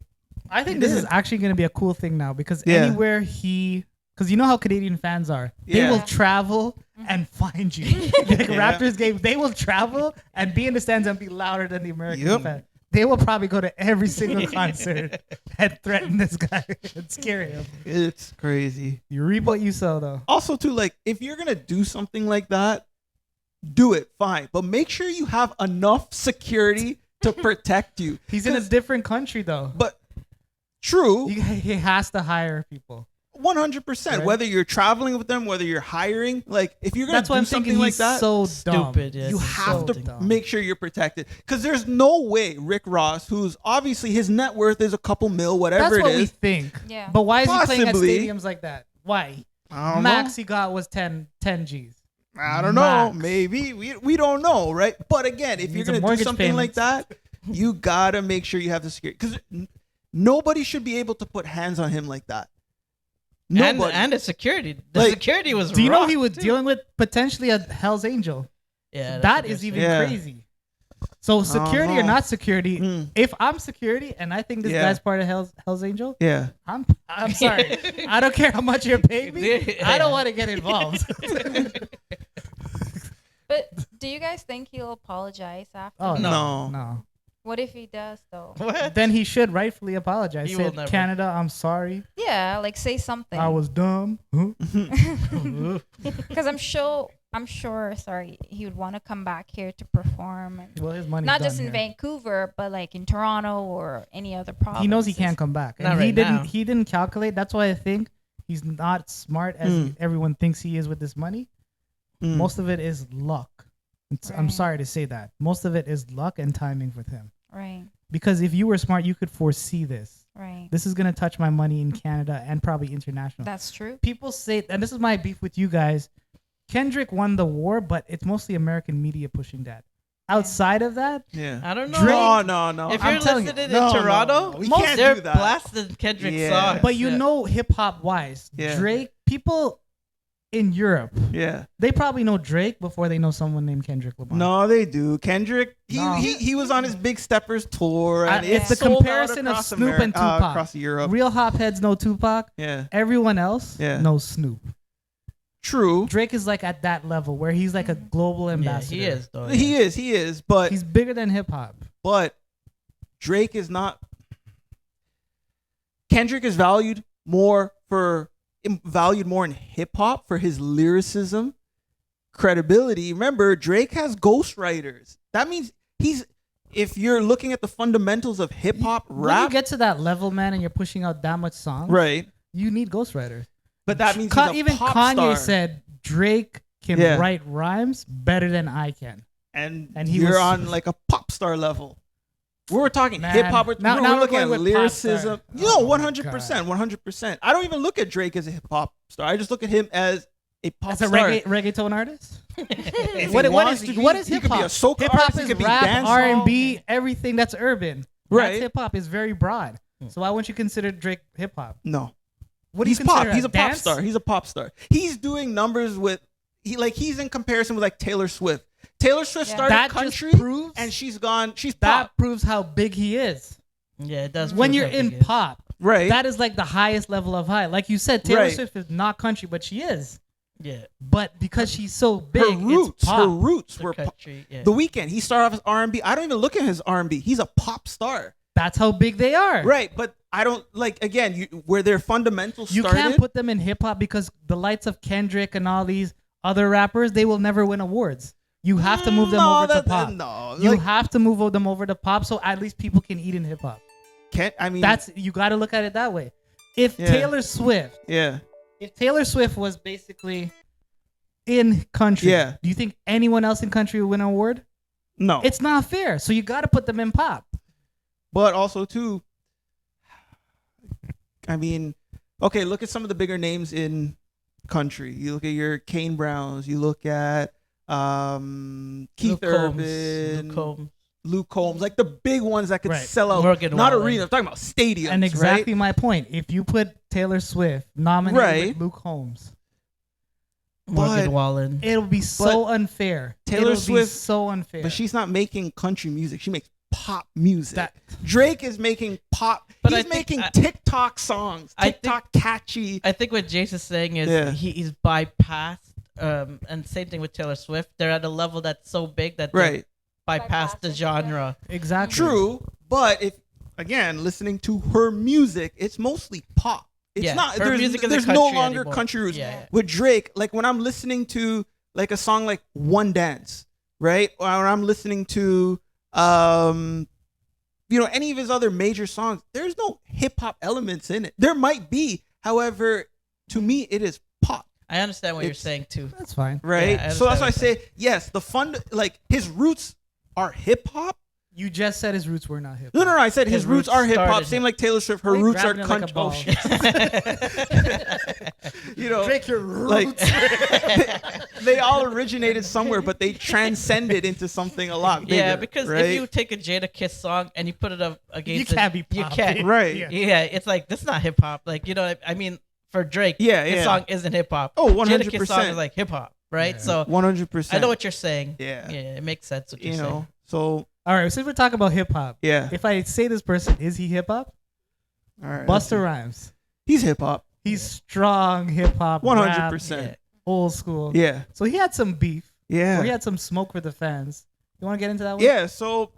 I think He this did. is actually going to be a cool thing now because Yeah. anywhere because you know how Canadian fans are, they Yeah. will travel and find you. Like Yeah. Raptors game, they will travel and be in the stands and be louder than the American Yep. fan. They will probably go to every single concert and threaten this guy and scare him. it's crazy. You reap what you sow, though. Also, too, like if you're gonna do something like that, do it fine, but make sure you have enough security to protect you. He's in a 'Cause- different country, though. But true, He has to hire people. 100%. Right. Whether you're traveling with them, whether you're hiring, like if you're gonna That's why do I'm something thinking like he's that, so dumb. Stupid, yeah. you It's have so to dumb. make sure you're protected. Because there's no way Rick Ross, who's obviously his net worth is a couple mil, whatever That's it what we is. think. Yeah. But why is he playing at Possibly. stadiums like that? Why? I don't Max know. he got was 10 G's. I don't know. Max. Maybe we don't know, right? But again, if you're Needs a gonna do mortgage something like payment. that, you gotta make sure you have the security. Because nobody should be able to put hands on him like that. Nobody. And the security. The Like, security was Do you know rough, he was too. dealing with potentially a Hell's Angel? Yeah, that's That what is you're even Yeah. crazy. So security or know. not security, Mm. if I'm security and I think this Yeah. guy's part of Hell's Angel, Yeah. I'm sorry. I don't care how much you're paying me. I don't want to get involved. But do you guys think he'll apologize after? Oh this? No. no. What if he does though? What? Then he should rightfully apologize. He Say, will never. Canada, I'm sorry. Yeah, like say something. I was dumb. Huh? Because I'm sure. Sorry, he would want to come back here to perform, and Well, his money's not done just in here. Vancouver, but like in Toronto or any other province. He knows he can't come back. And Not he right didn't now. he didn't calculate. That's why I think he's not smart as Mm. everyone thinks he is with this money. Mm. Most of it is luck. I'm Right. sorry to say that. Most of it is luck and timing with him. Right, Because if you were smart, you could foresee this. right. This is going to touch my money in Canada and probably international. That's true. People say, and this is my beef with you guys, Kendrick won the war, but it's mostly American media pushing that. Outside of that, Yeah. I don't know. Drake- No. If I'm you're telling you, listening no, in no, Toronto, no. We most can't they're do that. blasting Kendrick Yeah. songs. but you Yeah. know hip hop wise, Yeah. Drake, people in Europe, Yeah. they probably know Drake before they know someone named Kendrick Lamar. No, they do. Kendrick, No. he was on his Big Steppers tour, and It's the sold out comparison of across Snoop and Tupac. across Europe. Real hop heads know Tupac. Yeah. Everyone else Yeah. knows Snoop. True. Drake is like at that level where he's like a global Yeah, ambassador. he is though. He is, but He's bigger than hip hop. Drake is not. Kendrick is valued more in hip hop for his lyricism credibility, remember Drake has ghostwriters. That means if you're looking at the fundamentals of hip hop When you rap, get to that level, man, and you're pushing out that much songs, right? you need ghostwriters. But that means he's a even pop Kanye star. said Drake can Yeah. write rhymes better than I can. and he you're was- on like a pop star level. We were talking Man, hip hop. We're now we're we're looking going at with pop lyricism. star. No, Oh my 100%, 100%. I don't even look at Drake as a hip hop star. I just look at him as a pop As a star. reggaeton artist? If he What wants is to be, what is he hip could be a hop? soca Hip hop artist, he is could be rap, dancehall. R&B, everything that's urban. Right. That's hip hop is very broad. So why wouldn't you consider Drake hip hop? No. What do He's you consider pop. He's a pop dance? star. He's a pop star. He's doing numbers with he's in comparison with like Taylor Swift. Taylor Swift Yeah. started That country just proves and she's pop. that proves how big he is. Yeah, it does. When prove you're how in big it is. pop, Right. that is like the highest level of high. Like you said, Taylor Right. Swift is not country, but she is. Yeah, But because she's so big, her roots it's pop. were pop. country. Yeah. The Weeknd, he started off as R&B. I don't even look at his R&B. He's a pop star. That's how big they are. Right, but I don't like again, where their fundamentals You started. can't put them in hip hop because the likes of Kendrick and all these other rappers, they will never win awards. You have to move them over to pop. No, You like, have to move them over to pop so at least people can eat in hip hop. I mean, That's you got to look at it that way. If Yeah. Taylor Swift was basically in country, Yeah. do you think anyone else in country would win an award? no. It's not fair. So you got to put them in pop. But also too, I mean, okay, look at some of the bigger names in country. You look at your Kane Browns. You look at Keith Luke Combs, Urban, Luke Combs, like the big ones that could Right. sell out, Morgan not Wallen. arenas. I'm talking about stadiums, And exactly right? my point. If you put Taylor Swift nominated Right. with Luke Holmes, Morgan But- Wallen. it'll be so unfair. Taylor It'll Swift- be so unfair. But she's not making country music. She makes pop music. That- Drake is making pop. But He's I think- making TikTok songs. I think- TikTok catchy. I think what Jace is saying is Yeah. he's bypassed. And same thing with Taylor Swift. They're at a level that's so big that they Right. bypass the Bypass it, genre. exactly True, but if again listening to her music, it's mostly pop. It's Yeah, not. her There's, music isn't there's no country longer anymore. country roots. Yeah. With Drake, like when I'm listening to like a song like One Dance, right? Or when I'm listening to any of his other major songs, there's no hip hop elements in it. There might be, however, to me it is pop. I understand what you're It's- saying too. That's fine. Right? Yeah, I so that's why I understand say yes, the fun like his roots are hip hop. You just said his roots were not hip. No, I said his His roots roots are hip hop. started Same hip- like Taylor Swift. Her They roots are grabbed it like a country. ball. You know, Drake, your like roots. they all originated somewhere, but they transcended into something a lot bigger. Yeah, because right? if you take a Jada Kiss song and you put it up against You can't be you pop. can't. Right. Yeah. Yeah, it's like this is not hip hop. Like I mean, for Drake, Yeah, his yeah. song isn't hip hop. Oh, Jada Kiss song 100%. is like hip hop, right? Yeah. So 100%. I know what you're saying. Yeah. yeah, it makes sense what you're you saying. know. So All right, since we're talking about hip hop, yeah. if I say this person, is he hip hop? All right. let's see. Busta Rhymes. He's hip hop. He's strong hip hop. 100%. rap, old school. Yeah. So he had some beef. Yeah. Or he had some smoke with the fans. You want to get into that one? Yeah, so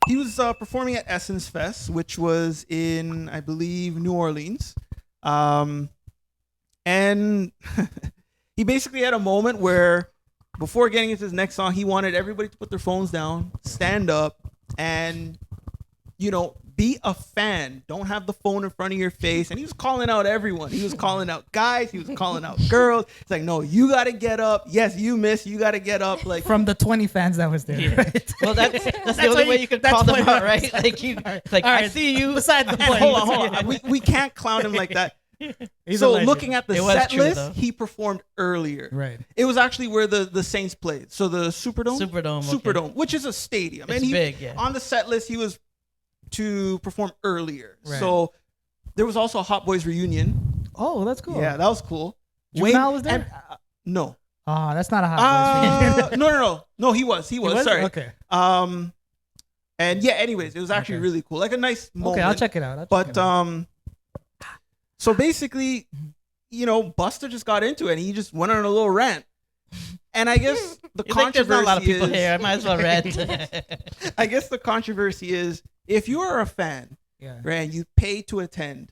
he was performing at Essence Fest, which was in, I believe, New Orleans. And he basically had a moment where, before getting into his next song, he wanted everybody to put their phones down, stand up, and, be a fan. Don't have the phone in front of your face. And he was calling out everyone. He was calling out guys. He was calling out girls. It's like, no, you got to get up. Yes, you miss. You got to get up. Like, From the 20 fans that was there. Yeah. Right? Well, that's the That's only what way you- you can that's call them what out, you- right? Like it's like All I right, see you. Besides the and point. hold on. We can't clown him like that. He's a So legend. looking at the It was set true, list, though. he performed earlier. Right. It was actually where the Saints played. So the Superdome? Superdome, okay. Superdome, which is a stadium. It's and big, yeah. On the set list, he was to perform earlier. Right. So there was also a Hot Boys reunion. Oh, that's cool. Yeah, that was cool. Juvenile was there? and, no. Oh, that's not a hot boys. No, he was. He was. Sorry. Okay. And yeah, anyways, it was actually Okay. really cool. Like a nice moment. Okay, I'll check it out. But so basically, Busta just got into it and he just went on a little rant. And I guess the You think there's not a lot of people is, here. I might as well rant. I guess the controversy is if you are a fan, yeah. right, and you pay to attend,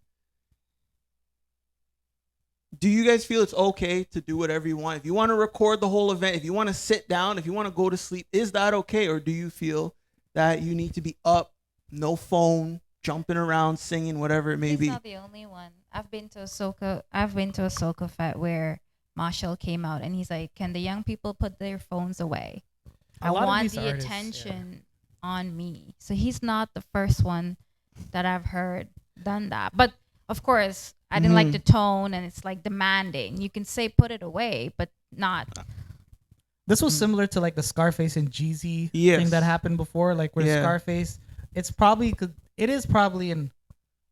do you guys feel it's okay to do whatever you want? If you want to record the whole event, if you want to sit down, if you want to go to sleep, is that okay? Or do you feel that you need to be up, no phone, jumping around, singing, whatever it may be? He's not the only one. I've been to a soca fete where Marshall came out and he's like, "Can the young people put their phones away? I want the attention on me." So he's not the first one that I've heard done that. But of course, I didn't like the tone, and it's like demanding. You can say put it away, but not. This was similar to like the Scarface and Jeezy thing that happened before, like where Scarface. It is probably an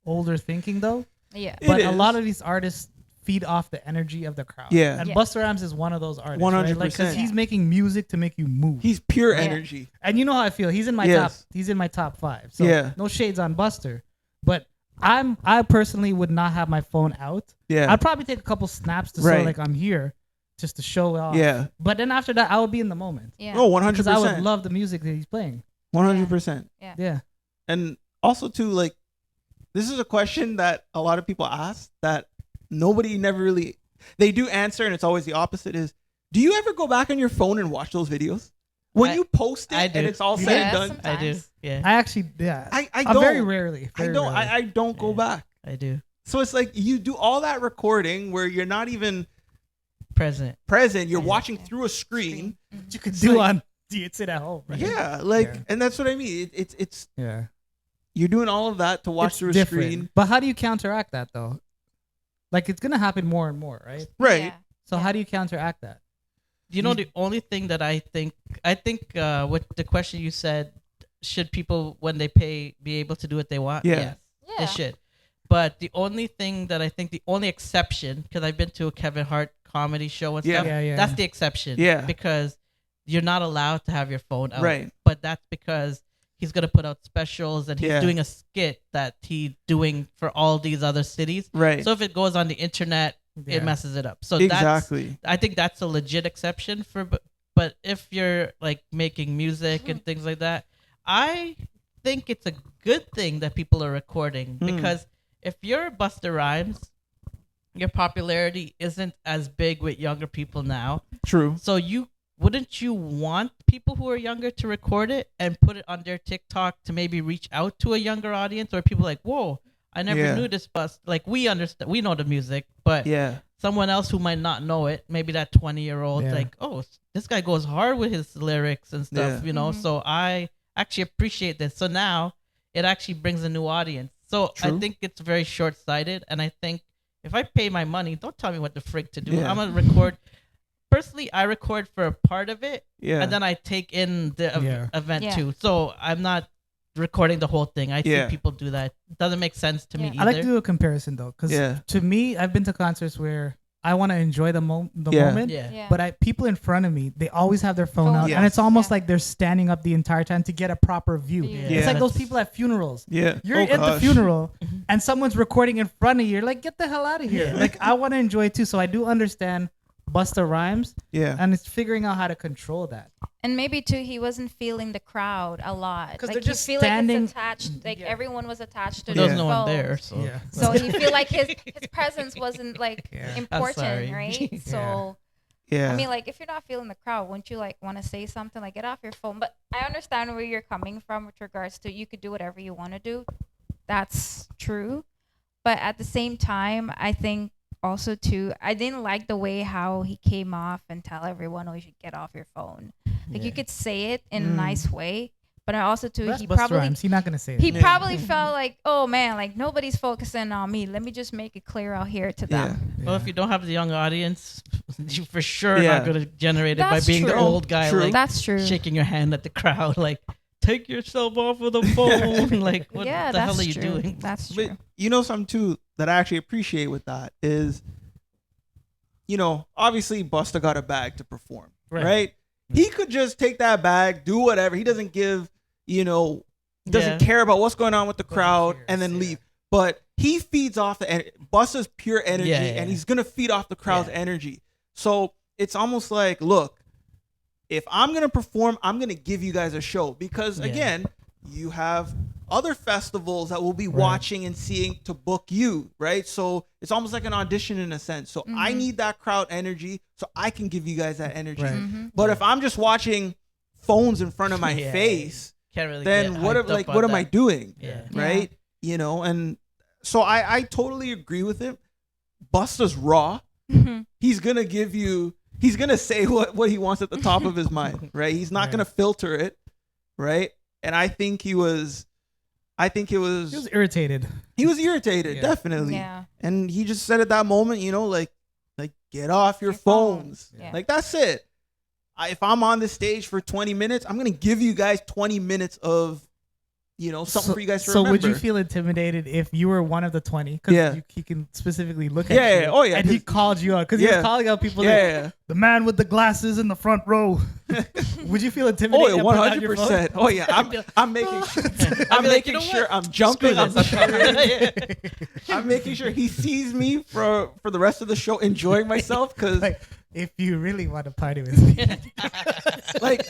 older thinking though. Yeah, but a lot of these artists feed off the energy of the crowd. Yeah, and Busta Rhymes is one of those artists. 100%. Right? Like, because he's making music to make you move. He's pure energy, and you know how I feel. He's in my top. He's in my top 5. So no shades on Buster, but I personally would not have my phone out. Yeah, I'd probably take a couple snaps to show like I'm here, just to show it off. Yeah, but then after that, I would be in the moment. Yeah, 100%. Because I would love the music that he's playing. 100%. Yeah, and also too, like, this is a question that a lot of people ask that nobody never really, they do answer, and it's always the opposite. Is, do you ever go back on your phone and watch those videos? When you post it and it's all said and done? Sometimes. I do. Yeah. I actually, I don't. Very rarely. I don't go back. I do. So it's like you do all that recording where you're not even present. You're watching through a screen. You could do like, on sit at home. Right? Yeah, like, and that's what I mean. It's you're doing all of that to watch through a screen. But how do you counteract that though? Like, it's gonna happen more and more, right? Right. Yeah. So how do you counteract that? You know, the only thing that I think with the question you said, should people, when they pay, be able to do what they want? Yeah. Yes, they should. But the only thing that I think, the only exception, because I've been to a Kevin Hart comedy show and stuff, that's the exception. Yeah. Because you're not allowed to have your phone out. Right. But that's because he's going to put out specials and he's doing a skit that he's doing for all these other cities. Right. So if it goes on the internet, it messes it up. So I think that's a legit exception for, but if you're like making music and things like that, I think it's a good thing that people are recording, because if you're Busta Rhymes, your popularity isn't as big with younger people now. True. So wouldn't you want people who are younger to record it and put it on their TikTok to maybe reach out to a younger audience, or people like, whoa, I never knew this Bust. Like, we understand, we know the music, but someone else who might not know it, maybe that 20-year-old, like, oh, this guy goes hard with his lyrics and stuff, you know. So I actually appreciate this. So now it actually brings a new audience. So I think it's very short-sighted, and I think if I pay my money, don't tell me what the frick to do. I'm gonna record. Personally, I record for a part of it, and then I take in the event too. So I'm not recording the whole thing. I see people do that. It doesn't make sense to me either. I like to do a comparison though, because to me, I've been to concerts where I want to enjoy the moment, but people in front of me, they always have their phone out, and it's almost like they're standing up the entire time to get a proper view. It's like those people at funerals. You're at the funeral, and someone's recording in front of you. You're like, get the hell out of here. Like, I want to enjoy it too, so I do understand Busta Rhymes, and it's figuring out how to control that. And maybe too, he wasn't feeling the crowd a lot. Because like, they're just standing. Like, it's attached. Like everyone was attached to. There's no one there, so so he feel like his presence wasn't like important, right? So I mean, like, if you're not feeling the crowd, wouldn't you like want to say something, like get off your phone? But I understand where you're coming from with regards to you could do whatever you want to do. That's true, but at the same time, I think. Also, too, I didn't like the way how he came off and tell everyone, "Oh, you should get off your phone." Like you could say it in a nice way, but I also too he probably Rhymes. He's not gonna say that. He probably felt like, "Oh man, like nobody's focusing on me. Let me just make it clear out here to them." Well, if you don't have the young audience, you for sure not gonna generate it by being the old guy, like that's true, shaking your hand at the crowd, like take yourself off of the phone. Like, what the hell are you doing? That's true. But you know, something too that I actually appreciate with that is, you know, obviously Busta got a bag to perform, right? He could just take that bag, do whatever. He doesn't give, you know, doesn't care about what's going on with the crowd and then leave. But he feeds off the Busta's pure energy, and he's gonna feed off the crowd's energy. So it's almost like, look, if I'm gonna perform, I'm gonna give you guys a show, because again, you have other festivals that will be watching and seeing to book you, right? So it's almost like an audition in a sense. So I need that crowd energy so I can give you guys that energy. Right. But if I'm just watching phones in front of my face, Can't really then get what hyped up what on am I that. doing? Yeah. Right? You know, and so I totally agree with him. Busta's raw. He's gonna give you. He's gonna say what he wants at the top of his mind, right? He's not gonna filter it, right? And I think he was. He was irritated. He was irritated, definitely. Yeah. And he just said at that moment, you know, like get off your phones. Yeah. Like that's it. If I'm on the stage for 20 minutes, I'm gonna give you guys 20 minutes of, you know, something for you guys to remember. So would you feel intimidated if you were one of the 20? Because he can specifically look at you. Yeah. Oh yeah. And he called you out because he was calling out people. Like, the man with the glasses in the front row. Would you feel intimidated? Oh yeah, 100%. Oh yeah. I'm making sure. I'm making sure I'm jumping. I'm making sure he sees me for the rest of the show, enjoying myself. Because like, if you really want to party with me, like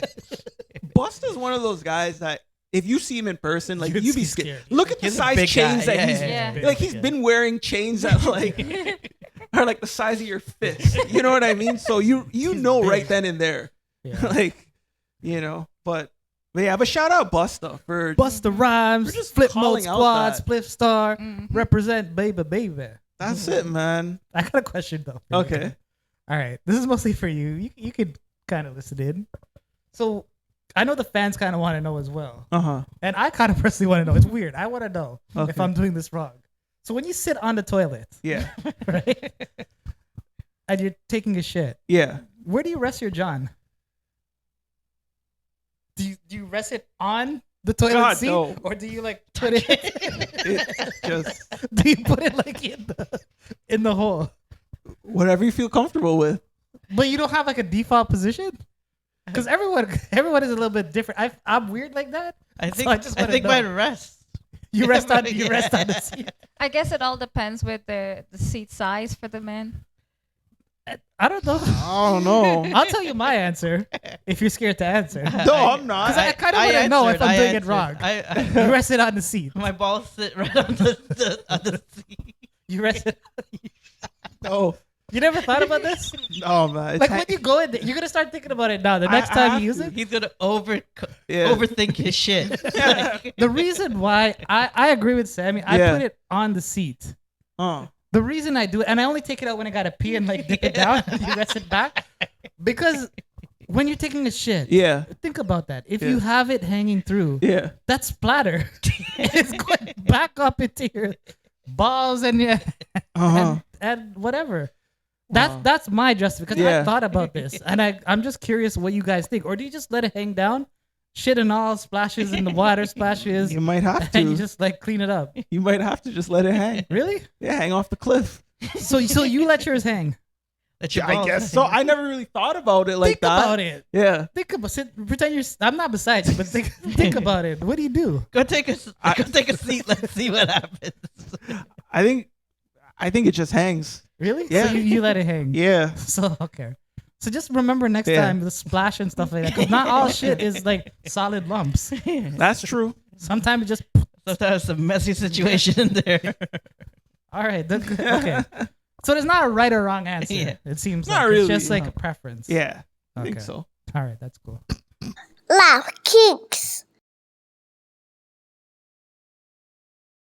Busta's one of those guys that. If you see him in person, like You'd you'd be be scared. scared. Look at the size chains that he's been wearing chains that like are like the size of your fist. You know what I mean? So you know right then and there, like you know. But shout out Busta for Busta Rhymes, just Flip calling Mode out Squad, that. Split Star, represent baby. That's it, man. I got a question though. for you. Okay. All right, this is mostly for you. You could kind of listen in. So. I know the fans kind of want to know as well. And I kind of personally want to know. It's weird. I want to know if I'm doing this wrong. So when you sit on the toilet, right? And you're taking a shit. Yeah. Where do you rest your John? Do you rest it on the toilet seat? No. Or do you like put it do you put it like in the hole? Whatever you feel comfortable with. But you don't have like a default position? Because everyone is a little bit different. I'm weird like that. I think So I think mine rest. You rest on the seat. I guess it all depends with the seat size for the men. I don't know. I don't know. I'll tell you my answer if you're scared to answer. No, I'm not. Because I kind of want to know if I'm doing it wrong. You rest it on the seat. My balls sit right on the seat. You rest it. No. You never thought about this? No, man. Like when you go in there, you're gonna start thinking about it now. The next time you use it, He's gonna overthink his shit. the reason why I agree with Sammy, I put it on the seat. The reason I do it, and I only take it out when I gotta pee and like dip it down and you rest it back, because when you're taking a shit, think about that. If you have it hanging through, that splatter is going back up into your balls and and whatever. That's my justification. Because I thought about this, and I'm just curious what you guys think. Or do you just let it hang down, shit and all splashes in the water splashes? You might have to. And you just like clean it up. You might have to just let it hang. Really? Yeah, hang off the cliff. So you let yours hang. I guess so. I never really thought about it like think that. About it. Yeah. Think about pretend you're. I'm not beside you, but think about it. What do you do? Go take a seat. Let's see what happens. I think it just hangs. Really? Yeah. So you let it hang. Yeah. So okay. So just remember next time the splash and stuff like that, because not all shit is like solid lumps. That's true. Sometimes it just. Sometimes it's a messy situation in there. All right. Okay. So there's not a right or wrong answer. Yeah. It seems Not like really, it's just like a preference. Yeah. I Okay. think so. All right. That's cool. Love Kingz.